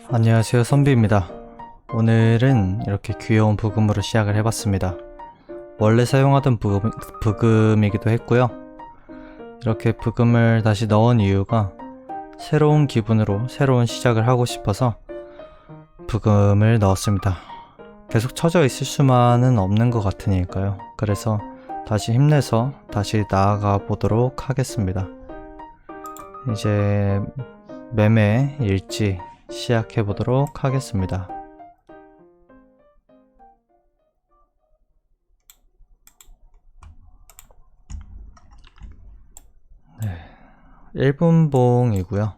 안녕하세요, 선비입니다. 오늘은 이렇게 귀여운 부금으로 시작을 해봤습니다. 원래 사용하던 부금이기도 했고요. 이렇게 부금을 다시 넣은 이유가 새로운 기분으로 새로운 시작을 하고 싶어서 부금을 넣었습니다. 계속 쳐져 있을 수만은 없는 것 같으니까요. 그래서 다시 힘내서 다시 나아가 보도록 하겠습니다. 이제 매매 일지 시작해 보도록 하겠습니다. 네, 1분봉이고요.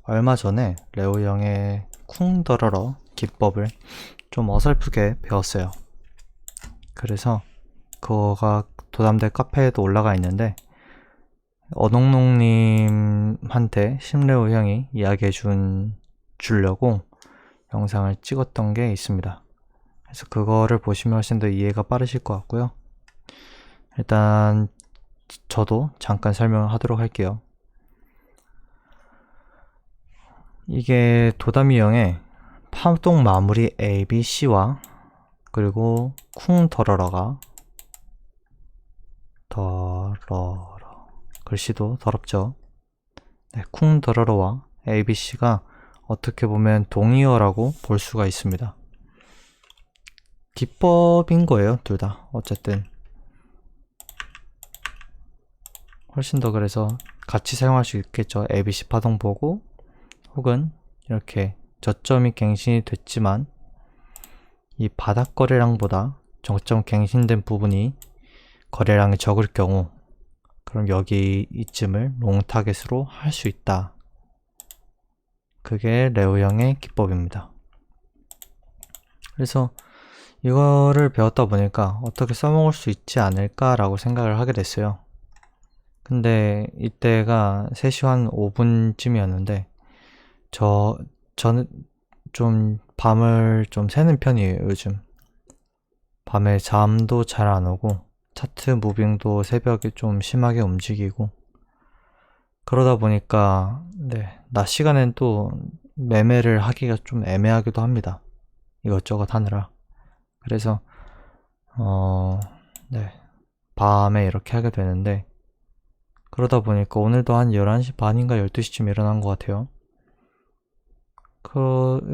얼마 전에 레오 형의 쿵더러러 기법을 좀 어설프게 배웠어요. 그래서 그거가 도담대 카페에도 올라가 있는데 어농농님한테 심레오 형이 이야기해 주려고 영상을 찍었던 게 있습니다. 그래서 그거를 보시면 훨씬 더 이해가 빠르실 것 같고요. 일단 저도 잠깐 설명을 하도록 할게요. 이게 도다미 형의 파동 마무리 A, B, C와 그리고 쿵 더러러가 글씨도 더럽죠. 네, 쿵 더러러와 A, B, C가 어떻게 보면 동의어라고 볼 수가 있습니다. 기법인 거예요, 둘 다. 어쨌든 훨씬 더 그래서 같이 사용할 수 있겠죠. ABC 파동 보고 혹은 이렇게 저점이 갱신이 됐지만 이 바닥 거래량보다 저점 갱신된 부분이 거래량이 적을 경우 그럼 여기 이쯤을 롱타겟으로 할 수 있다. 그게 레오 형의 기법입니다. 그래서 이거를 배웠다 보니까 어떻게 써먹을 수 있지 않을까 라고 생각을 하게 됐어요. 근데 이때가 3시 한 5분쯤이었는데 저는 좀 밤을 좀 새는 편이에요. 요즘 밤에 잠도 잘 안 오고 차트 무빙도 새벽에 좀 심하게 움직이고 그러다 보니까 낮 시간엔 또 매매를 하기가 좀 애매하기도 합니다. 이것저것 하느라. 그래서 밤에 이렇게 하게 되는데 그러다 보니까 오늘도 한 11시 반인가 12시쯤 일어난 것 같아요.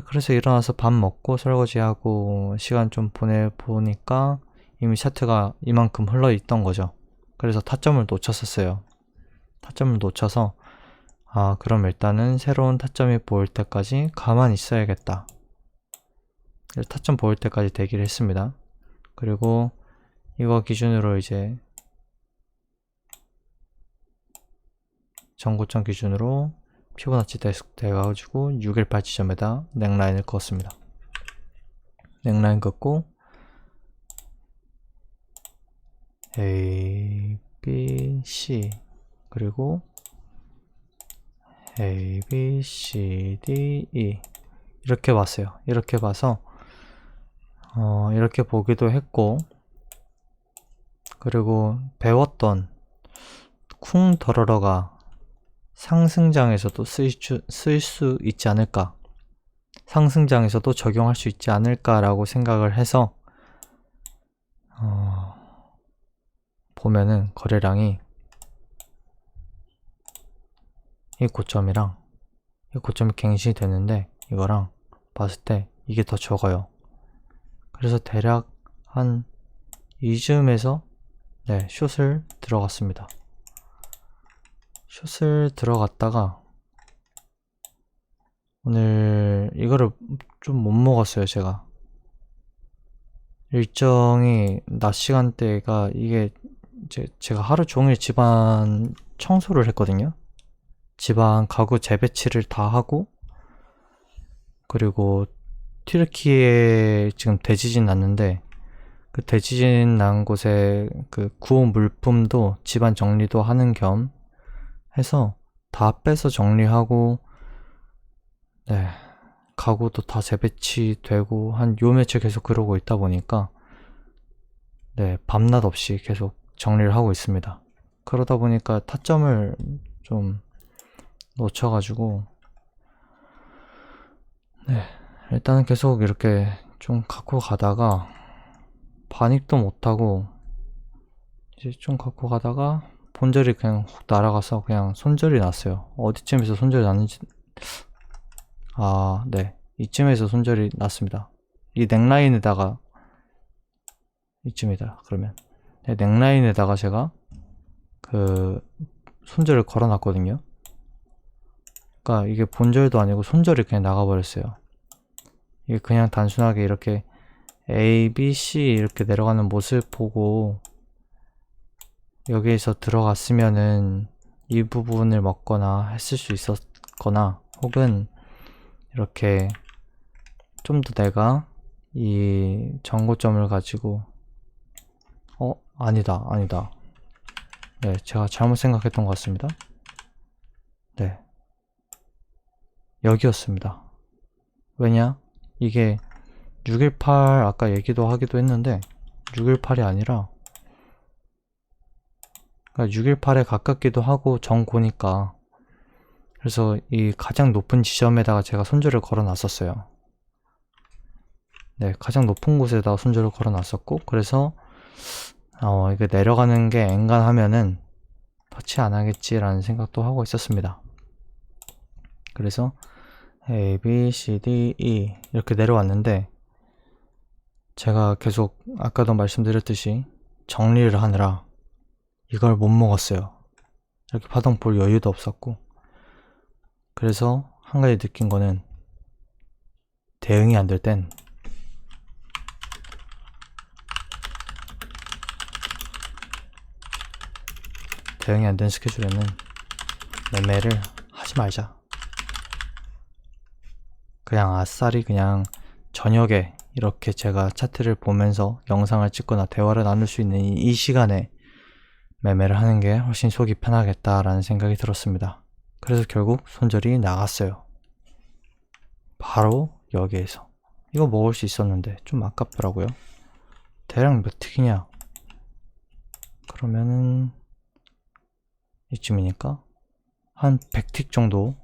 그래서 일어나서 밥 먹고 설거지하고 시간 좀 보내보니까 이미 차트가 이만큼 흘러 있던 거죠. 그래서 타점을 놓쳤었어요. 타점을 놓쳐서 그럼 일단은 새로운 타점이 보일 때까지 가만히 있어야겠다. 타점 보일 때까지 대기를 했습니다. 그리고 이거 기준으로 이제 전고점 기준으로 피보나치 돼가지고 618 지점에다 넥라인을 그었습니다. 넥라인 긋고 A, B, C 그리고 A, B, C, D, E 이렇게 봤어요. 이렇게 봐서 이렇게 보기도 했고 그리고 배웠던 쿵 더러러가 상승장에서도 쓰일 수 있지 않을까, 상승장에서도 적용할 수 있지 않을까라고 생각을 해서 보면은 거래량이 이 고점이랑 이 고점이 갱신이 되는데 이거랑 봤을 때 이게 더 적어요. 그래서 대략 한 이쯤에서 숏을 들어갔습니다. 숏을 들어갔다가 오늘 이거를 좀 못 먹었어요. 제가 일정이 낮 시간대가 이게 제가 하루 종일 집안 청소를 했거든요. 집안 가구 재배치를 다 하고 그리고 튀르키에 지금 대지진 났는데 그 대지진 난 곳에 그 구호 물품도 집안 정리도 하는 겸 해서 다 빼서 정리하고 가구도 다 재배치되고 한 요 며칠 계속 그러고 있다 보니까 밤낮 없이 계속 정리를 하고 있습니다. 그러다 보니까 타점을 좀 놓쳐가지고, 네, 일단은 계속 이렇게 좀 갖고 가다가 반입도 못하고 이제 좀 갖고 가다가 본절이 그냥 훅 날아가서 그냥 손절이 났어요. 어디쯤에서 손절이 났는지, 네, 이쯤에서 손절이 났습니다. 이 넥라인에다가, 이쯤이다 그러면, 네, 넥라인에다가 제가 그 손절을 걸어놨거든요. 그러니까 이게 본절도 아니고 손절이 그냥 나가버렸어요. 이게 그냥 단순하게 이렇게 A, B, C 이렇게 내려가는 모습 보고 여기에서 들어갔으면은 이 부분을 먹거나 했을 수 있었거나, 혹은 이렇게 좀 더 내가 이 정고점을 가지고 아니다. 네, 제가 잘못 생각했던 것 같습니다. 네, 여기였습니다. 왜냐? 이게 618 아까 얘기도 하기도 했는데 618이 아니라, 그러니까 618에 가깝기도 하고 정고니까, 그래서 이 가장 높은 지점에다가 제가 손절을 걸어 놨었어요. 네, 가장 높은 곳에다가 손절을 걸어 놨었고, 그래서 이게 내려가는 게 엔간하면은 터치 안 하겠지라는 생각도 하고 있었습니다. 그래서 A, B, C, D, E 이렇게 내려왔는데, 제가 계속 아까도 말씀드렸듯이 정리를 하느라 이걸 못 먹었어요. 이렇게 파동 볼 여유도 없었고, 그래서 한 가지 느낀 거는, 대응이 안 될 땐 대응이 안 된 스케줄에는 매매를 하지 말자. 그냥 아싸리 그냥 저녁에 이렇게 제가 차트를 보면서 영상을 찍거나 대화를 나눌 수 있는 이 시간에 매매를 하는 게 훨씬 속이 편하겠다라는 생각이 들었습니다. 그래서 결국 손절이 나갔어요. 바로 여기에서. 이거 먹을 수 있었는데 좀 아깝더라고요. 대략 몇 틱이냐? 그러면은 이쯤이니까 한 100틱 정도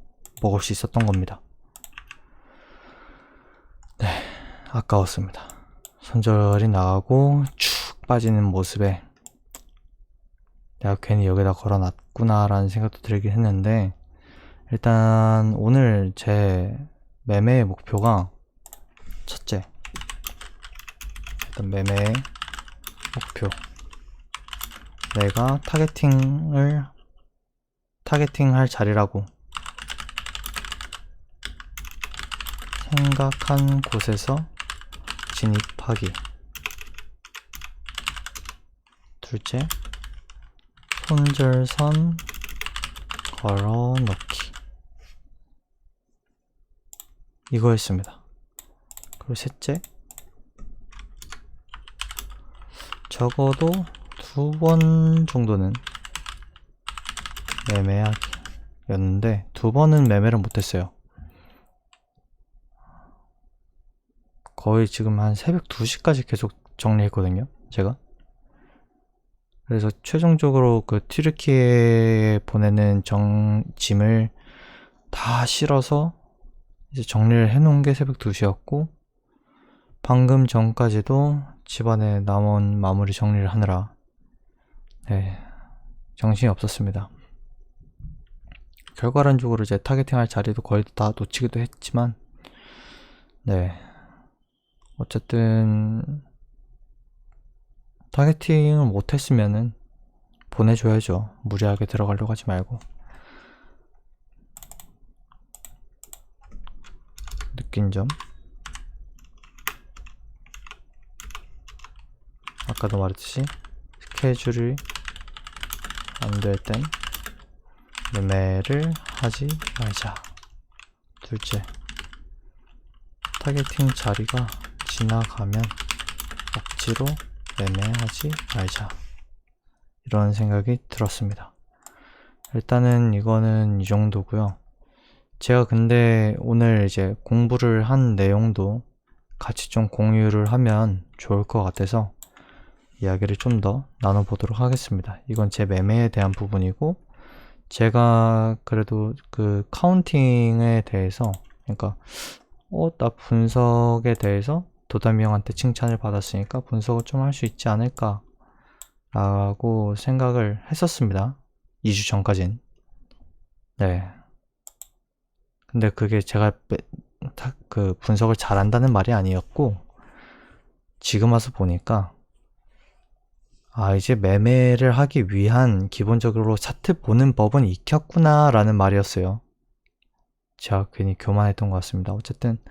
먹을 수 있었던 겁니다. 네, 아까웠습니다. 손절이 나가고 축 빠지는 모습에 내가 괜히 여기다 걸어놨구나 라는 생각도 들긴 했는데, 일단 오늘 제 매매의 목표가, 첫째, 일단 매매의 목표, 내가 타겟팅할 자리라고 생각한 곳에서 진입하기. 둘째, 손절선 걸어놓기. 이거였습니다. 그리고 셋째, 적어도 2번 정도는 매매하기 였는데 2번은 매매를 못했어요. 거의 지금 한 새벽 2시까지 계속 정리했거든요, 제가. 그래서 최종적으로 그 튀르키예에 보내는 짐을 다 실어서 이제 정리를 해놓은 게 새벽 2시였고, 방금 전까지도 집안에 남은 마무리 정리를 하느라 정신이 없었습니다. 결과론적으로 이제 타겟팅할 자리도 거의 다 놓치기도 했지만, 어쨌든 타겟팅을 못했으면은 보내줘야죠. 무리하게 들어가려고 하지 말고. 느낀 점, 아까도 말했듯이 스케줄이 안 될 땐 매매를 하지 말자. 둘째, 타겟팅 자리가 지나가면 억지로 매매하지 말자. 이런 생각이 들었습니다. 일단은 이거는 이 정도고요. 제가 근데 오늘 이제 공부를 한 내용도 같이 좀 공유를 하면 좋을 것 같아서 이야기를 좀 더 나눠보도록 하겠습니다. 이건 제 매매에 대한 부분이고, 제가 그래도 그 카운팅에 대해서, 그러니까 나 분석에 대해서 도담이 형한테 칭찬을 받았으니까 분석을 좀 할 수 있지 않을까 라고 생각을 했었습니다. 2주 전까진. 네. 근데 그게 제가 그 분석을 잘한다는 말이 아니었고, 지금 와서 보니까 이제 매매를 하기 위한 기본적으로 차트 보는 법은 익혔구나 라는 말이었어요. 제가 괜히 교만했던 것 같습니다. 어쨌든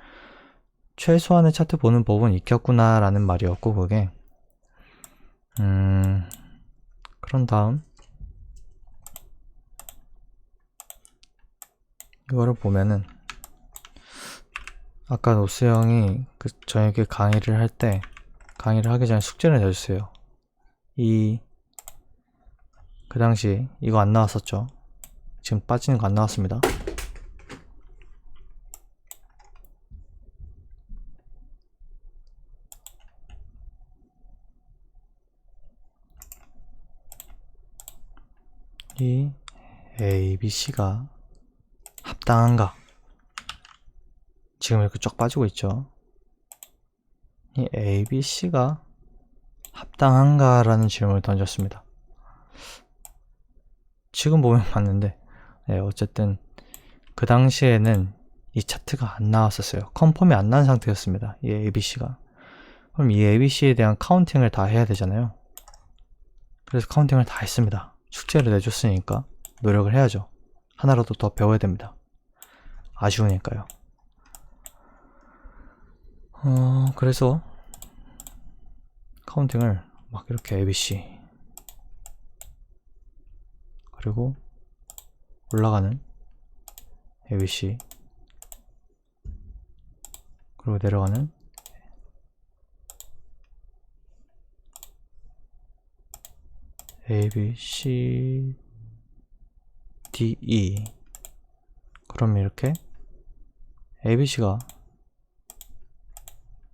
최소한의 차트 보는 법은 익혔구나 라는 말이었고, 그게 그런 다음 이거를 보면은 아까 노스 형이 저에게 강의를 하기 전에 숙제를 내줬어요. 그 당시 이거 안 나왔었죠. 지금 빠지는 거 안 나왔습니다. 이 ABC가 합당한가? 지금 이렇게 쫙 빠지고 있죠. 이 ABC가 합당한가? 라는 질문을 던졌습니다. 지금 보면 맞는데, 네, 어쨌든 그 당시에는 이 차트가 안 나왔었어요. 컨펌이 안 난 상태였습니다. 이 ABC가. 그럼 이 ABC에 대한 카운팅을 다 해야 되잖아요. 그래서 카운팅을 다 했습니다. 숙제를 내줬으니까 노력을 해야죠. 하나라도 더 배워야 됩니다. 아쉬우니까요. 그래서 카운팅을 막 이렇게 ABC 그리고 올라가는 ABC 그리고 내려가는 ABC DE. 그럼 이렇게 ABC가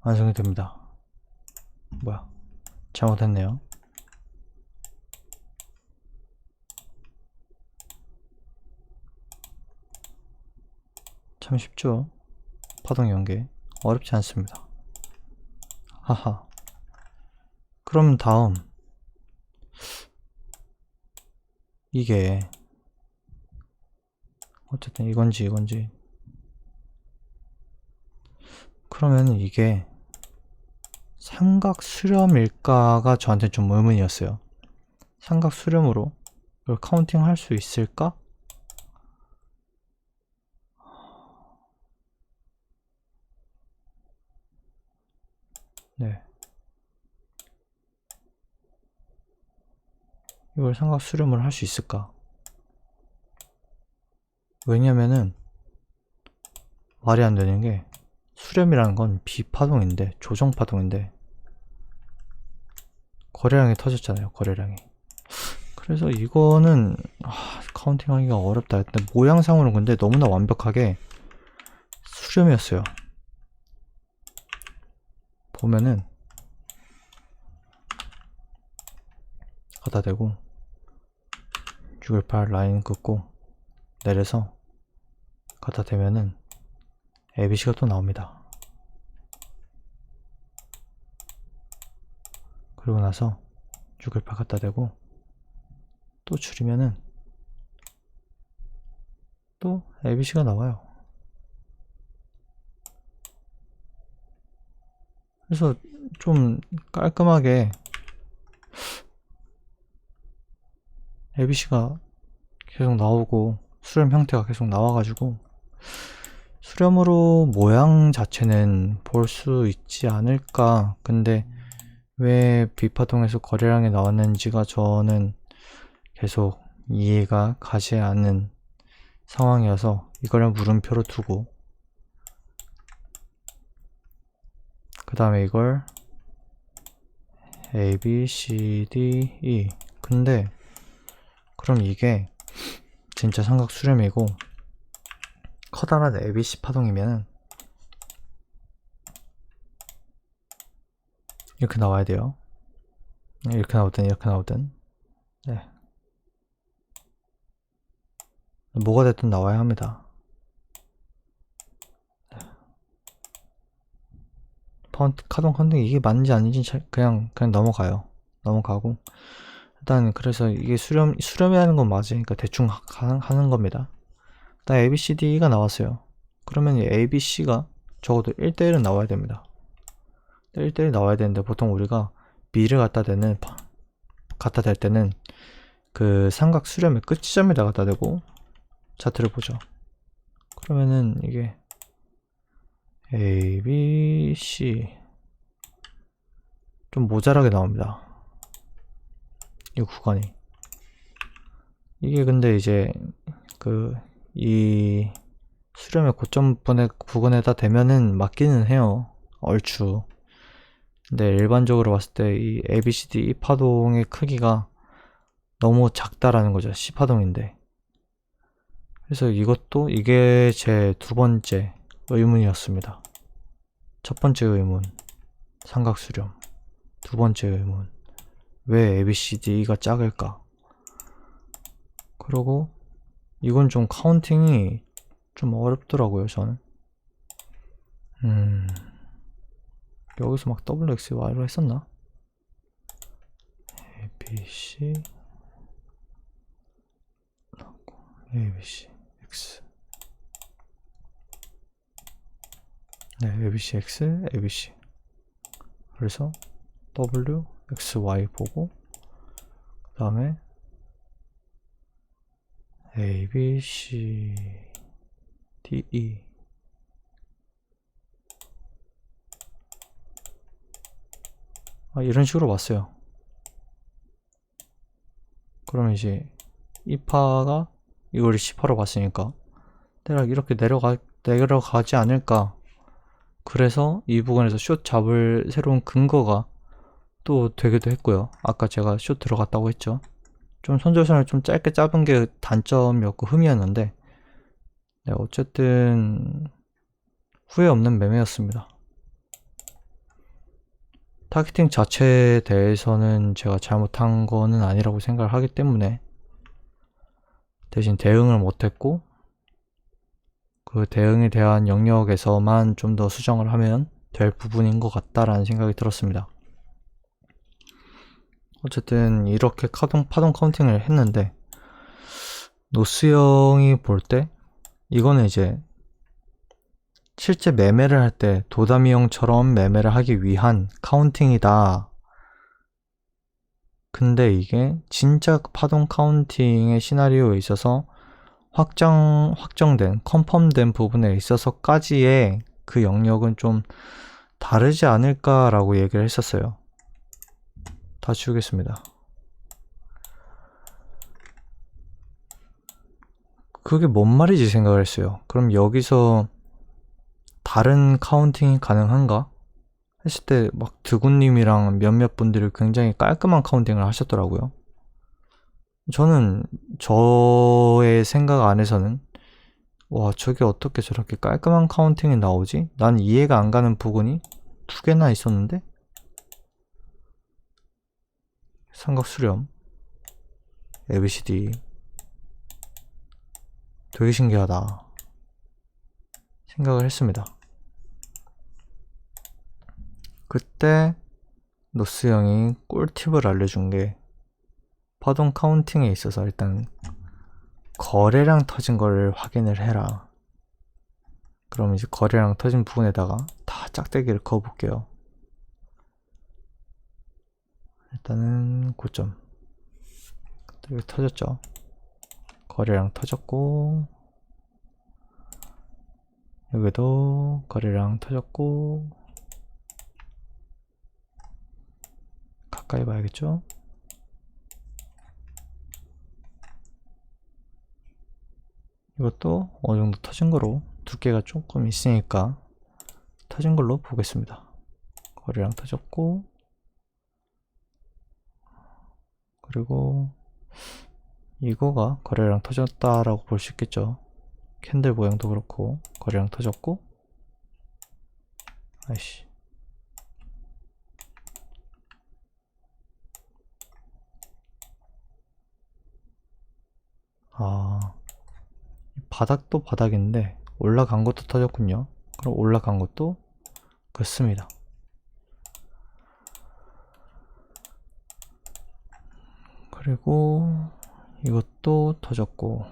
완성이 됩니다. 뭐야, 잘못했네요. 참 쉽죠? 파동 연계 어렵지 않습니다. 하하. 그럼 다음 이게 어쨌든 이건지 그러면 이게 삼각 수렴일까가 저한테 좀 의문이었어요. 삼각 수렴으로 이걸 카운팅 할 수 있을까? 네. 이걸 삼각 수렴을 할 수 있을까? 왜냐면은 말이 안 되는 게 수렴이라는 건 비파동인데, 조정파동인데 거래량이 터졌잖아요. 거래량이. 그래서 이거는 카운팅 하기가 어렵다. 근데 모양상으로는 근데 너무나 완벽하게 수렴이었어요. 보면은 갖다 대고 618 라인 긋고 내려서 갖다 대면은 ABC가 또 나옵니다. 그리고 나서 618 갖다 대고 또 줄이면은 또 ABC가 나와요. 그래서 좀 깔끔하게 ABC가 계속 나오고 수렴 형태가 계속 나와가지고 수렴으로 모양 자체는 볼 수 있지 않을까. 근데 왜 비파동에서 거래량이 나왔는지가 저는 계속 이해가 가지 않는 상황이어서 이거를 물음표로 두고, 그 다음에 이걸 A, B, C, D, E. 근데 그럼 이게 진짜 삼각 수렴이고 커다란 ABC 파동이면은 이렇게 나와야 돼요. 이렇게 나오든 이렇게 나오든. 네. 뭐가 됐든 나와야 합니다. 카동 컨딩 이게 맞는지 아닌지 그냥 넘어가요. 넘어가고 일단 그래서 이게 수렴이라는 건 맞으니까 대충 하는 겁니다. 일단 ABCD가 나왔어요. 그러면 이 ABC가 적어도 1대1은 나와야 됩니다. 1대1 나와야 되는데 보통 우리가 B를 갖다 댈 때는 그 삼각 수렴의 끝 지점에다 갖다 대고 차트를 보죠. 그러면은 이게 A, B, C 좀 모자라게 나옵니다. 이 구간이. 이게 근데 이제 이 수렴의 고점 부근에다 대면은 맞기는 해요. 얼추. 근데 일반적으로 봤을 때 이 ABCD 이 파동의 크기가 너무 작다라는 거죠. C 파동인데. 그래서 이게 제 두 번째 의문이었습니다. 첫 번째 의문, 삼각수렴. 두 번째 의문, 왜 ABCD가 작을까? 그리고 이건 좀 카운팅이 좀 어렵더라고요, 저는. 여기서 막 WXY로 했었나? ABC, ABC, X. 네, ABC, X, ABC. 그래서 W, X, Y 보고, 그 다음에 A, B, C, D, E. 이런 식으로 왔어요. 그러면 이제 이 파가 이걸 C파로 봤으니까 대략 이렇게 내려가지 않을까. 그래서 이 부분에서 숏 잡을 새로운 근거가 또 되기도 했고요. 아까 제가 숏 들어갔다고 했죠. 좀 손절선을 좀 짧게 잡은 게 단점이었고 흠이었는데 네, 어쨌든 후회 없는 매매였습니다. 타겟팅 자체에 대해서는 제가 잘못한 거는 아니라고 생각을 하기 때문에 대신 대응을 못했고 그 대응에 대한 영역에서만 좀 더 수정을 하면 될 부분인 것 같다라는 생각이 들었습니다. 어쨌든 이렇게 파동 카운팅을 했는데 노스 형이 볼 때 이거는 이제 실제 매매를 할 때 도다미 형처럼 매매를 하기 위한 카운팅이다. 근데 이게 진짜 파동 카운팅의 시나리오에 있어서 확정된 컨펌된 부분에 있어서까지의 그 영역은 좀 다르지 않을까라고 얘기를 했었어요. 다 지우겠습니다. 그게 뭔 말이지 생각을 했어요. 그럼 여기서 다른 카운팅이 가능한가? 했을 때 막 드군님이랑 몇몇 분들이 굉장히 깔끔한 카운팅을 하셨더라고요. 저는 저의 생각 안에서는 와 저게 어떻게 저렇게 깔끔한 카운팅이 나오지? 난 이해가 안 가는 부분이 두 개나 있었는데 삼각 수렴 ABCD 되게 신기하다 생각을 했습니다. 그때 노스 형이 꿀팁을 알려준 게 파동 카운팅에 있어서 일단 거래량 터진 걸 확인을 해라. 그럼 이제 거래량 터진 부분에다가 다 짝대기를 그어 볼게요. 일단은 고점 여기 터졌죠. 거래량 터졌고 여기도 거래량 터졌고 가까이 봐야겠죠. 이것도 어느 정도 터진 거로 두께가 조금 있으니까 터진 걸로 보겠습니다. 거래량 터졌고 그리고 이거가 거래량 터졌다라고 볼 수 있겠죠. 캔들 모양도 그렇고 거래량 터졌고 아이씨 바닥도 바닥인데 올라간 것도 터졌군요. 그럼 올라간 것도 긋습니다. 그리고 이것도 터졌고,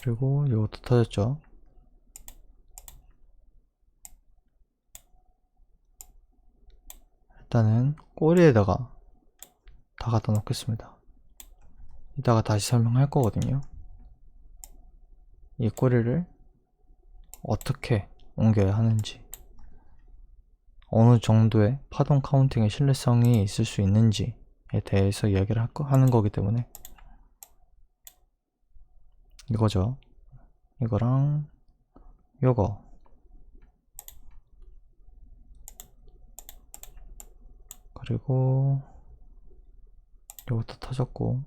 그리고 이것도 터졌죠. 일단은 꼬리에다가 다 갖다 놓겠습니다. 이따가 다시 설명할 거거든요. 이 꼬리를 어떻게 옮겨야 하는지, 어느 정도의 파동 카운팅의 신뢰성이 있을 수 있는지에 대해서 이야기를 하는 거기 때문에 이거죠. 이거랑 요거, 그리고 요것도 터졌고,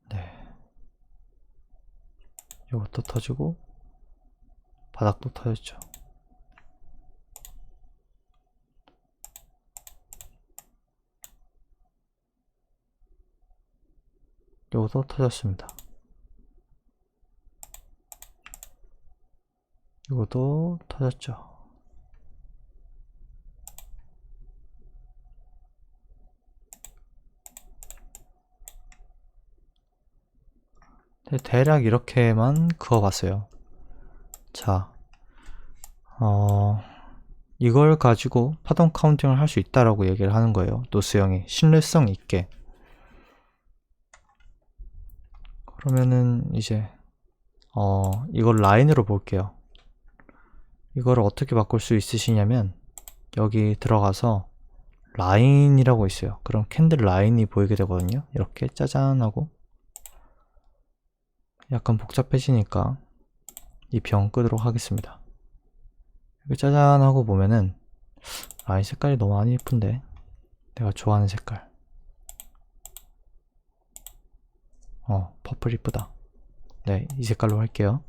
네, 요것도 터지고 바닥도 터졌죠. 요것도 터졌습니다. 요것도 터졌죠. 대략 이렇게만 그어봤어요. 자, 이걸 가지고 파동 카운팅을 할 수 있다라고 얘기를 하는 거예요. 노스형이 신뢰성 있게. 그러면은 이제 이걸 라인으로 볼게요. 이거를 어떻게 바꿀 수 있으시냐면 여기 들어가서 라인이라고 있어요. 그럼 캔들 라인이 보이게 되거든요. 이렇게 짜잔 하고, 약간 복잡해지니까 이 병 끄도록 하겠습니다. 이렇게 짜잔 하고 보면은 라인 색깔이 너무 안 예쁜데, 내가 좋아하는 색깔, 퍼플 이쁘다. 네, 이 색깔로 할게요.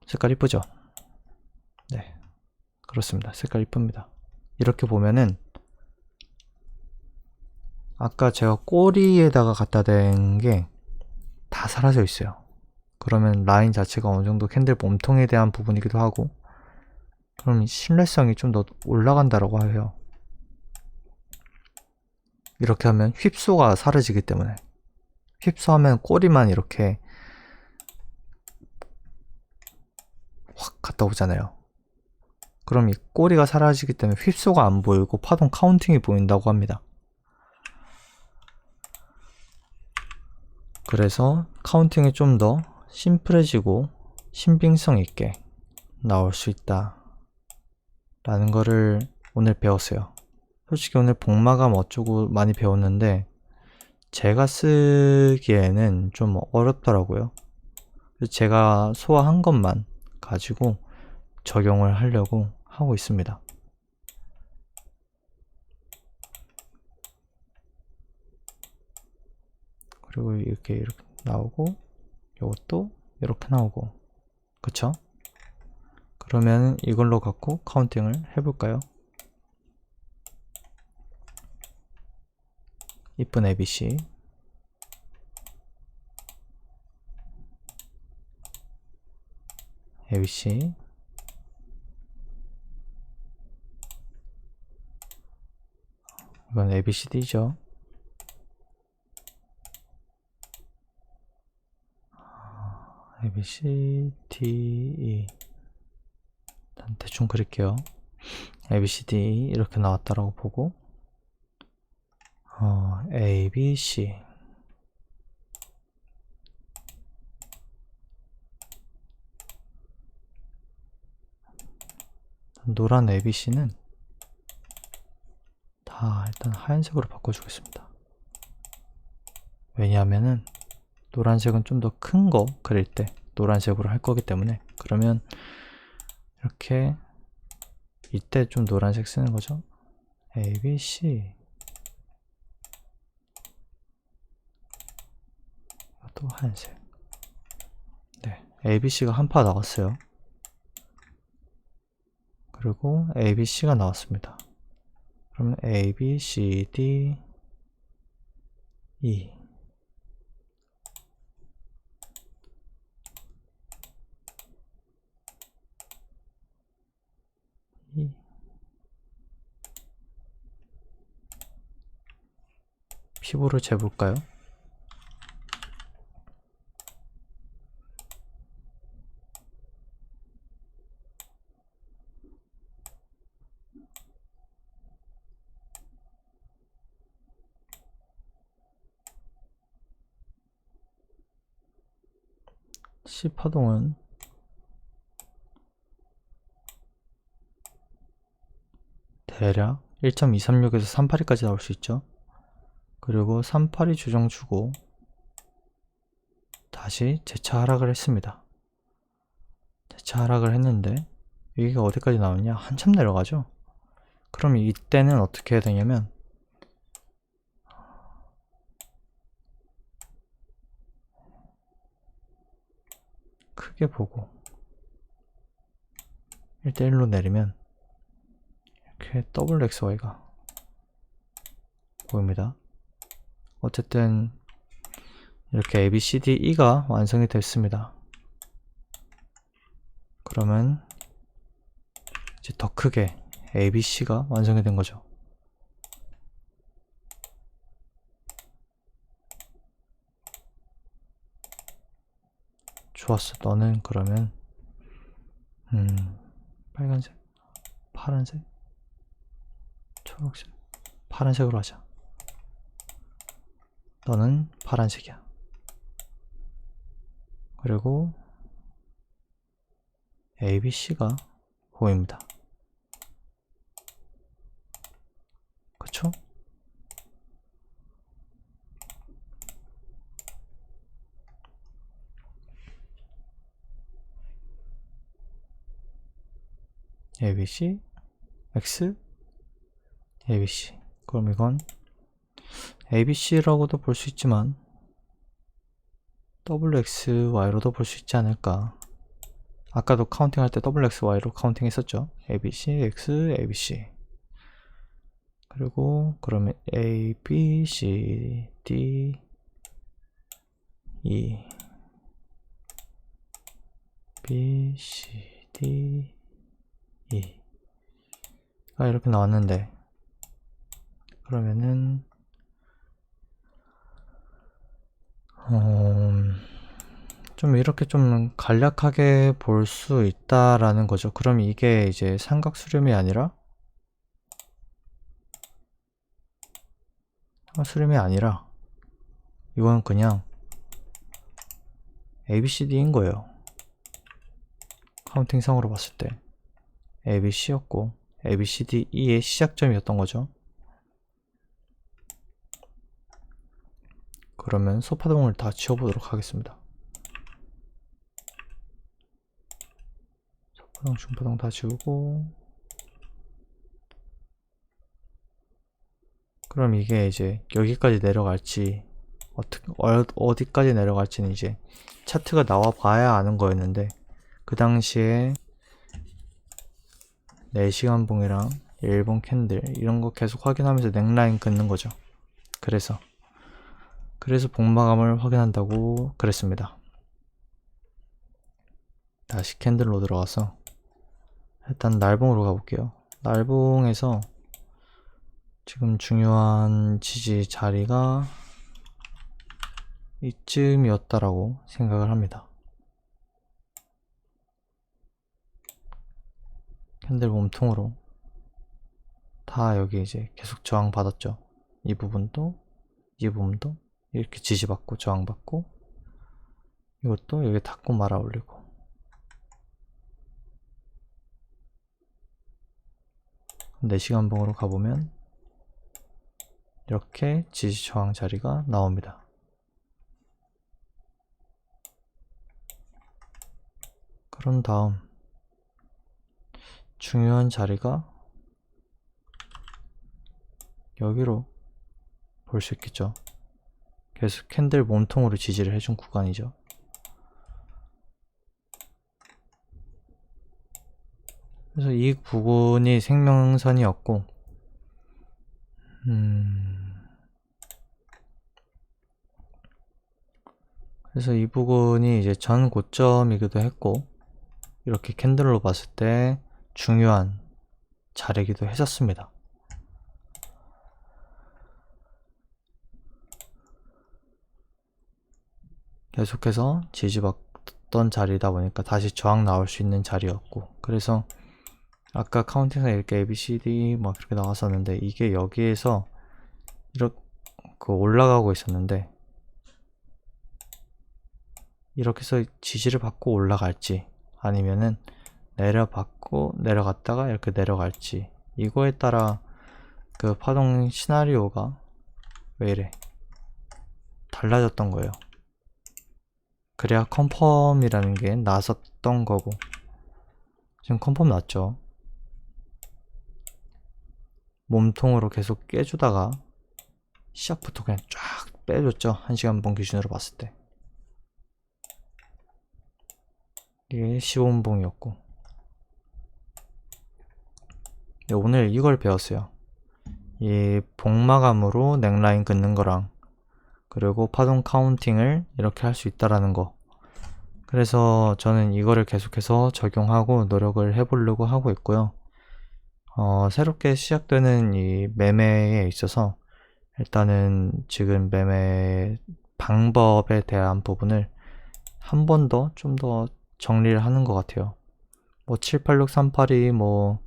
색깔 이쁘죠? 네, 그렇습니다. 색깔 이쁩니다. 이렇게 보면은 아까 제가 꼬리에다가 갖다 댄 게 다 사라져 있어요. 그러면 라인 자체가 어느 정도 캔들 몸통에 대한 부분이기도 하고, 그럼 신뢰성이 좀 더 올라간다라고 해요. 이렇게 하면 휩소가 사라지기 때문에. 휩소하면 꼬리만 이렇게 확 갔다 오잖아요. 그럼 이 꼬리가 사라지기 때문에 휩소가 안 보이고 파동 카운팅이 보인다고 합니다. 그래서 카운팅이 좀 더 심플해지고 신빙성 있게 나올 수 있다 라는 거를 오늘 배웠어요. 솔직히 오늘 복마감 어쩌고 많이 배웠는데 제가 쓰기에는 좀 어렵더라고요. 그래서 제가 소화한 것만 가지고 적용을 하려고 하고 있습니다. 그리고 이렇게 나오고, 이것도 이렇게 나오고, 그쵸? 그러면 이걸로 갖고 카운팅을 해볼까요? 이쁜 ABC, ABC, 이건 ABCD죠. ABCDE, 일단 대충 그릴게요. ABCD 이렇게 나왔다라고 보고, ABC, 노란 ABC는 다 일단 하얀색으로 바꿔주겠습니다. 왜냐하면은 노란색은 좀 더 큰 거 그릴 때 노란색으로 할 거기 때문에. 그러면 이렇게 이때 좀 노란색 쓰는 거죠. ABC, 또 하얀색. 네, ABC가 한 파 나왔어요. 그리고 ABC가 나왔습니다. 그러면 A, B, C, D, E. 피부를 재볼까요? C 파동은 대략 1.236에서 382까지 나올 수 있죠. 그리고 382 조정 주고 다시 재차 하락을 했습니다. 재차 하락을 했는데 여기가 어디까지 나오냐? 한참 내려가죠. 그럼 이때는 어떻게 해야 되냐면 크게 보고 1대1로 내리면 이렇게 WXY가 보입니다. 어쨌든 이렇게 ABCDE가 완성이 됐습니다. 그러면 이제 더 크게 ABC가 완성이 된 거죠. 좋았어. 너는 그러면 빨간색, 파란색, 초록색, 파란색으로 하자. 너는 파란색이야. 그리고 ABC가 보입니다. 그쵸? ABC, X, ABC. 그럼 이건 ABC라고도 볼 수 있지만 WXY로도 볼 수 있지 않을까. 아까도 카운팅 할 때 WXY로 카운팅 했었죠. ABC, X, ABC. 그리고 그러면 A, B, C, D, E, B, C, D, E 가 이렇게 나왔는데 그러면은 좀 이렇게 좀 간략하게 볼 수 있다라는 거죠. 그럼 이게 이제 삼각수렴이 아니라 이건 그냥 ABCD인 거예요. 카운팅상으로 봤을 때 ABC였고 ABCDE의 시작점이었던 거죠. 그러면 소파동을 다 지워보도록 하겠습니다. 소파동, 중파동 다 지우고 그럼 이게 이제 여기까지 내려갈지 어디까지 내려갈지는 이제 차트가 나와 봐야 아는 거였는데 그 당시에 4시간 봉이랑 1분 캔들 이런 거 계속 확인하면서 넥라인 긋는 거죠. 그래서 복마감을 확인한다고 그랬습니다. 다시 캔들로 들어가서 일단 날봉으로 가볼게요. 날봉에서 지금 중요한 지지 자리가 이쯤이었다라고 생각을 합니다. 캔들 몸통으로 다 여기 이제 계속 저항 받았죠. 이 부분도 이렇게 지지받고 저항받고 이것도 여기 닫고 말아 올리고 4시간 봉으로 가보면 이렇게 지지 저항 자리가 나옵니다. 그런 다음 중요한 자리가 여기로 볼 수 있겠죠. 계속 캔들 몸통으로 지지를 해준 구간이죠. 그래서 이 부분이 생명선이었고, 그래서 이 부분이 이제 전 고점이기도 했고, 이렇게 캔들로 봤을 때 중요한 자리이기도 했었습니다. 계속해서 지지받던 자리다 보니까 다시 저항 나올 수 있는 자리였고, 그래서 아까 카운팅상 이렇게 ABCD 막 이렇게 나왔었는데, 이게 여기에서 이렇게 올라가고 있었는데, 이렇게 해서 지지를 받고 올라갈지, 아니면은 내려받고 내려갔다가 이렇게 내려갈지, 이거에 따라 그 파동 시나리오가 왜 이래 달라졌던 거예요. 그래야 컨펌이라는 게 나섰던 거고, 지금 컨펌 났죠. 몸통으로 계속 깨주다가 시작부터 그냥 쫙 빼줬죠. 1시간봉 기준으로 봤을 때 이게 15분봉이었고, 네, 오늘 이걸 배웠어요. 이 복마감으로 넥라인 긋는 거랑, 그리고 파동 카운팅을 이렇게 할 수 있다라는 거. 그래서 저는 이거를 계속해서 적용하고 노력을 해보려고 하고 있고요. 새롭게 시작되는 이 매매에 있어서 일단은 지금 매매 방법에 대한 부분을 한 번 더 좀 더 정리를 하는 것 같아요. 뭐 78638이 뭐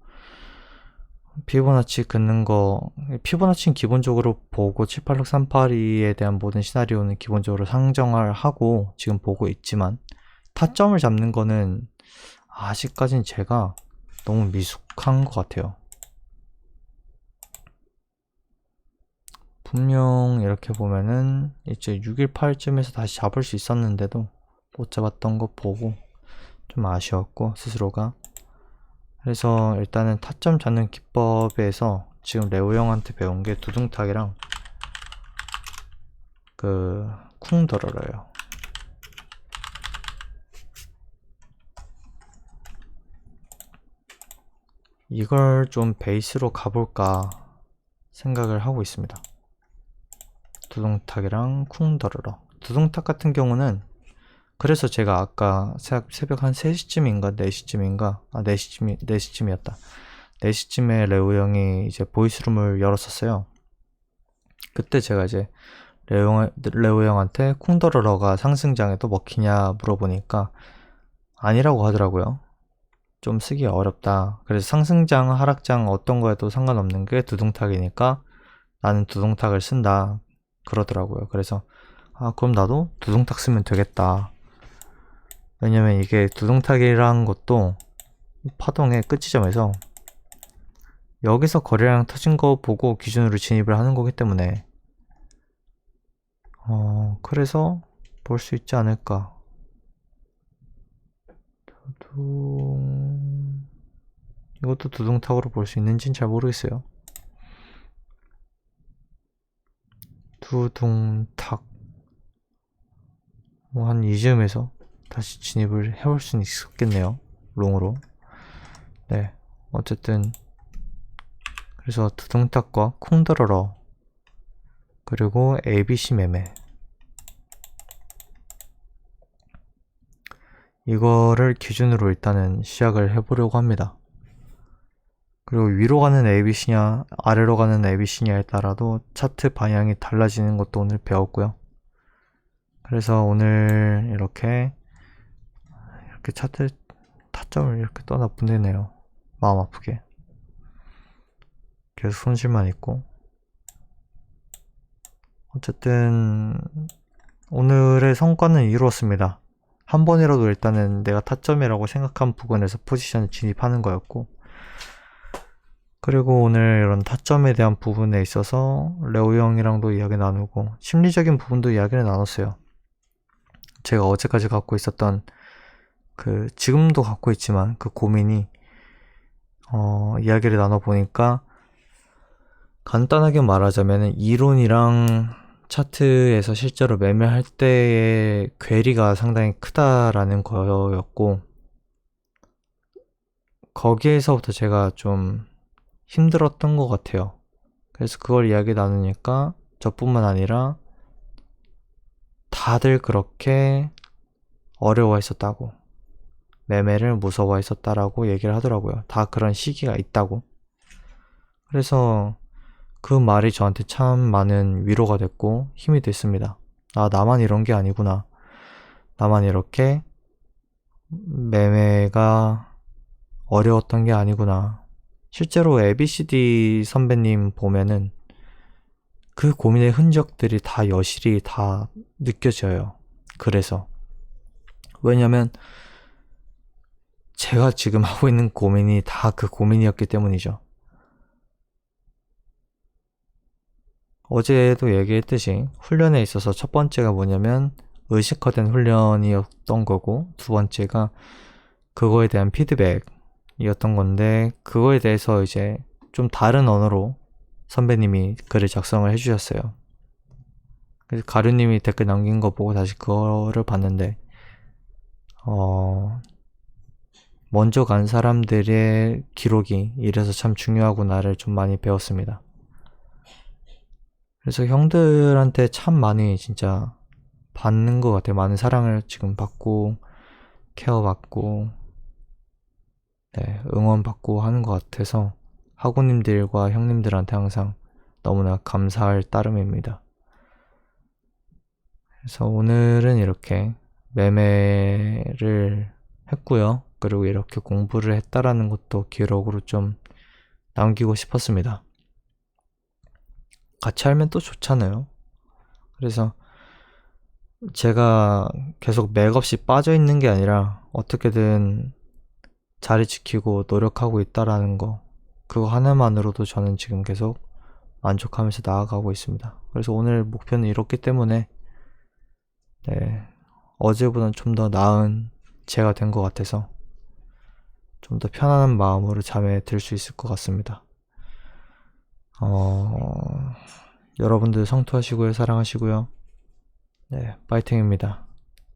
피보나치 긋는 거, 피보나치는 기본적으로 보고 78638에 대한 모든 시나리오는 기본적으로 상정을 하고 지금 보고 있지만, 타점을 잡는 거는 아직까진 제가 너무 미숙한 것 같아요. 분명 이렇게 보면은 이제 618쯤에서 다시 잡을 수 있었는데도 못 잡았던 거 보고 좀 아쉬웠고, 스스로가. 그래서 일단은 타점 잡는 기법에서 지금 레오 형한테 배운 게 두둥탁이랑 그 쿵더러러요. 이걸 좀 베이스로 가볼까 생각을 하고 있습니다. 두둥탁이랑 쿵더러러. 두둥탁 같은 경우는, 그래서 제가 아까 새벽 한 3시쯤인가 4시쯤인가 4시쯤이었다. 4시쯤에 레오 형이 이제 보이스룸을 열었었어요. 그때 제가 이제 레오 형한테 쿵더러러가 상승장에도 먹히냐 물어보니까 아니라고 하더라고요. 좀 쓰기 어렵다. 그래서 상승장, 하락장 어떤 거에도 상관없는 게 두둥탁이니까 나는 두둥탁을 쓴다. 그러더라고요. 그래서 그럼 나도 두둥탁 쓰면 되겠다. 왜냐면 이게 두둥탁이라는 것도 파동의 끝지점에서 여기서 거래량 터진 거 보고 기준으로 진입을 하는 거기 때문에 그래서 볼 수 있지 않을까. 이것도 두둥탁으로 볼 수 있는지는 잘 모르겠어요. 두둥탁 뭐 한 이즈음에서 다시 진입을 해볼 수는 있었겠네요. 롱으로. 네, 어쨌든 그래서 두둥탁과 쿵더러러, 그리고 ABC 매매, 이거를 기준으로 일단은 시작을 해보려고 합니다. 그리고 위로 가는 ABC냐 아래로 가는 ABC냐에 따라도 차트 방향이 달라지는 것도 오늘 배웠고요. 그래서 오늘 이렇게 차트 타점을 이렇게 떠나 보내네요. 마음 아프게. 계속 손실만 있고. 어쨌든 오늘의 성과는 이루었습니다. 한 번이라도 일단은 내가 타점이라고 생각한 부분에서 포지션을 진입하는 거였고, 그리고 오늘 이런 타점에 대한 부분에 있어서 레오 형이랑도 이야기 나누고 심리적인 부분도 이야기를 나눴어요. 제가 어제까지 갖고 있었던 지금도 갖고 있지만 그 고민이 이야기를 나눠보니까, 간단하게 말하자면 이론이랑 차트에서 실제로 매매할 때의 괴리가 상당히 크다라는 거였고, 거기에서부터 제가 좀 힘들었던 것 같아요. 그래서 그걸 이야기 나누니까 저뿐만 아니라 다들 그렇게 어려워 했었다고, 매매를 무서워 했었다라고 얘기를 하더라고요. 다 그런 시기가 있다고. 그래서 그 말이 저한테 참 많은 위로가 됐고 힘이 됐습니다. 아, 나만 이런 게 아니구나. 나만 이렇게 매매가 어려웠던 게 아니구나. 실제로 ABCD 선배님 보면은 그 고민의 흔적들이 다 여실히 다 느껴져요. 그래서 왜냐면 제가 지금 하고 있는 고민이 다 그 고민이었기 때문이죠. 어제도 얘기했듯이 훈련에 있어서 첫 번째가 뭐냐면 의식화된 훈련이었던 거고, 두 번째가 그거에 대한 피드백이었던 건데, 그거에 대해서 이제 좀 다른 언어로 선배님이 글을 작성을 해주셨어요. 그래서 가루님이 댓글 남긴 거 보고 다시 그거를 봤는데, 먼저 간 사람들의 기록이 이래서 참 중요하구나를 좀 많이 배웠습니다. 그래서 형들한테 참 많이 진짜 받는 것 같아요. 많은 사랑을 지금 받고, 케어받고, 네, 응원받고 하는 것 같아서 학우님들과 형님들한테 항상 너무나 감사할 따름입니다. 그래서 오늘은 이렇게 매매를 했고요. 그리고 이렇게 공부를 했다라는 것도 기록으로 좀 남기고 싶었습니다. 같이 알면 또 좋잖아요. 그래서 제가 계속 맥없이 빠져 있는 게 아니라 어떻게든 자리 지키고 노력하고 있다라는 거, 그거 하나만으로도 저는 지금 계속 만족하면서 나아가고 있습니다. 그래서 오늘 목표는 이렇기 때문에 네, 어제보다는 좀 더 나은 제가 된 것 같아서 좀 더 편안한 마음으로 잠에 들 수 있을 것 같습니다. 여러분들 성투하시고요, 사랑하시고요. 네, 파이팅입니다.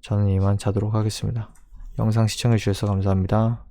저는 이만 자도록 하겠습니다. 영상 시청해주셔서 감사합니다.